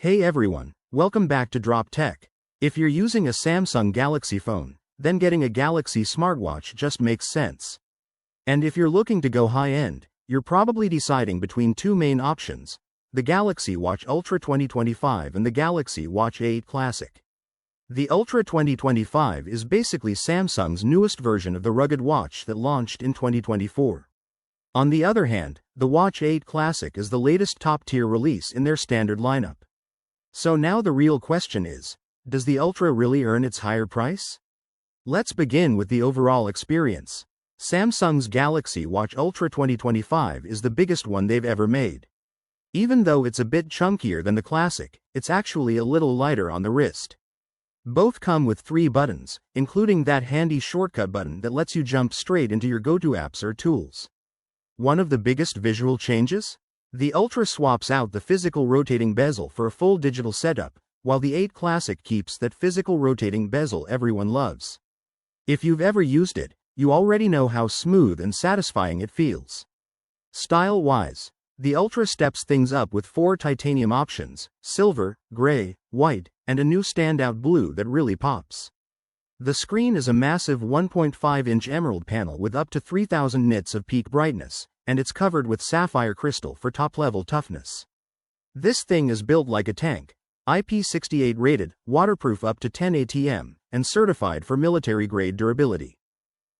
Hey everyone, welcome back to Drop Tech. If you're using a Samsung Galaxy phone, then getting a Galaxy smartwatch just makes sense. And if you're looking to go high-end, you're probably deciding between two main options, the Galaxy Watch Ultra 2025 and the Galaxy Watch 8 Classic. The Ultra 2025 is basically Samsung's newest version of the rugged watch that launched in 2024. On the other hand, the Watch 8 Classic is the latest top-tier release in their standard lineup. So now the real question is, does the Ultra really earn its higher price? Let's begin with the overall experience. Samsung's Galaxy Watch Ultra 2025 is the biggest one they've ever made. Even though it's a bit chunkier than the Classic, it's actually a little lighter on the wrist. Both come with 3 buttons, including that handy shortcut button that lets you jump straight into your go-to apps or tools. One of the biggest visual changes? The Ultra swaps out the physical rotating bezel for a full digital setup, while the 8 Classic keeps that physical rotating bezel everyone loves. If you've ever used it, you already know how smooth and satisfying it feels. Style-wise, the Ultra steps things up with 4 titanium options: silver, gray, white, and a new standout blue that really pops. The screen is a massive 1.5-inch emerald panel with up to 3000 nits of peak brightness, and it's covered with sapphire crystal for top-level toughness. This thing is built like a tank, IP68 rated, waterproof up to 10 ATM, and certified for military-grade durability.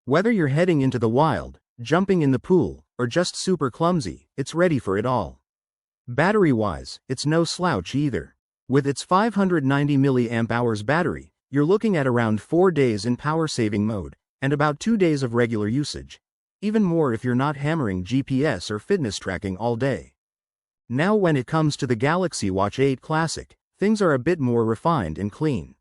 Whether you're heading into the wild, jumping in the pool, or just super clumsy, it's ready for it all. Battery-wise, it's no slouch either. With its 590 mAh battery, you're looking at around 4 days in power-saving mode, and about 2 days of regular usage. Even more if you're not hammering GPS or fitness tracking all day. Now when it comes to the Galaxy Watch 8 Classic, things are a bit more refined and clean.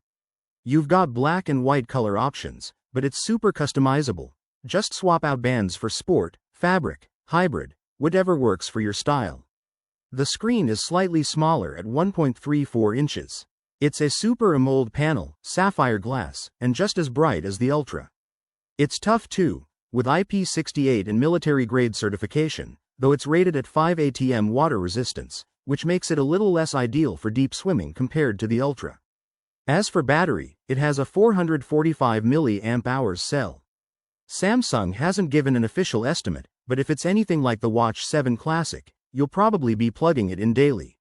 You've got black and white color options, but it's super customizable. Just swap out bands for sport, fabric, hybrid, whatever works for your style. The screen is slightly smaller at 1.34 inches. It's a Super AMOLED panel, sapphire glass, and just as bright as the Ultra. It's tough too, with IP68 and military-grade certification, though it's rated at 5 ATM water resistance, which makes it a little less ideal for deep swimming compared to the Ultra. As for battery, it has a 445 mAh cell. Samsung hasn't given an official estimate, but if it's anything like the Watch 7 Classic, you'll probably be plugging it in daily.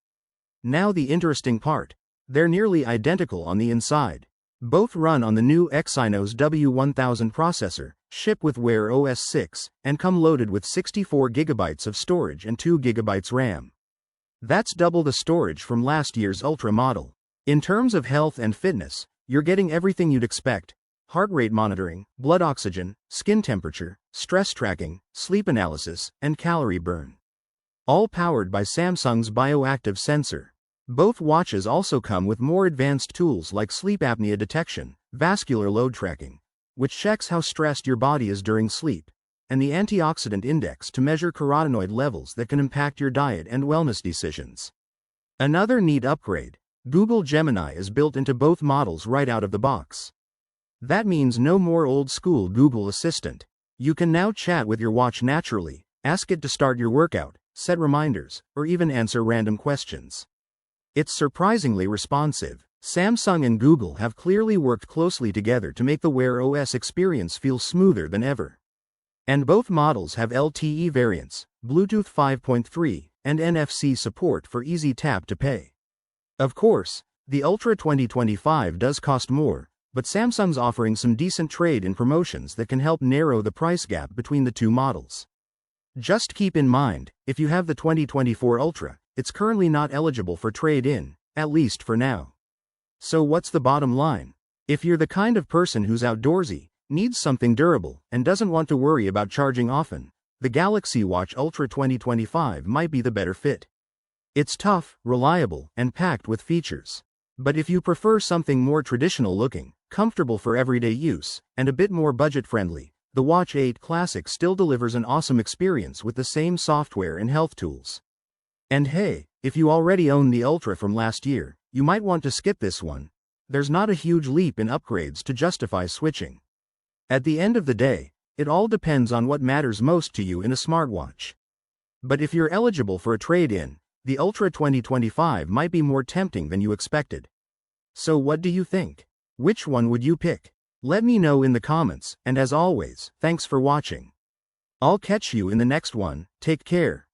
Now the interesting part. They're nearly identical on the inside. Both run on the new Exynos W1000 processor, ship with Wear OS 6, and come loaded with 64 GB of storage and 2 GB RAM. That's double the storage from last year's Ultra model. In terms of health and fitness, you're getting everything you'd expect: heart rate monitoring, blood oxygen, skin temperature, stress tracking, sleep analysis, and calorie burn. All powered by Samsung's bioactive sensor. Both watches also come with more advanced tools like sleep apnea detection, vascular load tracking, which checks how stressed your body is during sleep, and the antioxidant index to measure carotenoid levels that can impact your diet and wellness decisions. Another neat upgrade: Google Gemini is built into both models right out of the box. That means no more old-school Google Assistant. You can now chat with your watch naturally, ask it to start your workout, set reminders, or even answer random questions. It's surprisingly responsive. Samsung and Google have clearly worked closely together to make the Wear OS experience feel smoother than ever. And both models have LTE variants, Bluetooth 5.3, and NFC support for easy tap to pay. Of course, the Ultra 2025 does cost more, but Samsung's offering some decent trade-in promotions that can help narrow the price gap between the two models. Just keep in mind, if you have the 2024 Ultra, it's currently not eligible for trade-in, at least for now. So what's the bottom line? If you're the kind of person who's outdoorsy, needs something durable, and doesn't want to worry about charging often, the Galaxy Watch Ultra 2025 might be the better fit. It's tough, reliable, and packed with features. But if you prefer something more traditional looking, comfortable for everyday use, and a bit more budget-friendly, the Watch 8 Classic still delivers an awesome experience with the same software and health tools. And hey, if you already own the Ultra from last year, you might want to skip this one. There's not a huge leap in upgrades to justify switching. At the end of the day, it all depends on what matters most to you in a smartwatch. But if you're eligible for a trade-in, the Ultra 2025 might be more tempting than you expected. So what do you think? Which one would you pick? Let me know in the comments, and as always, thanks for watching. I'll catch you in the next one. Take care.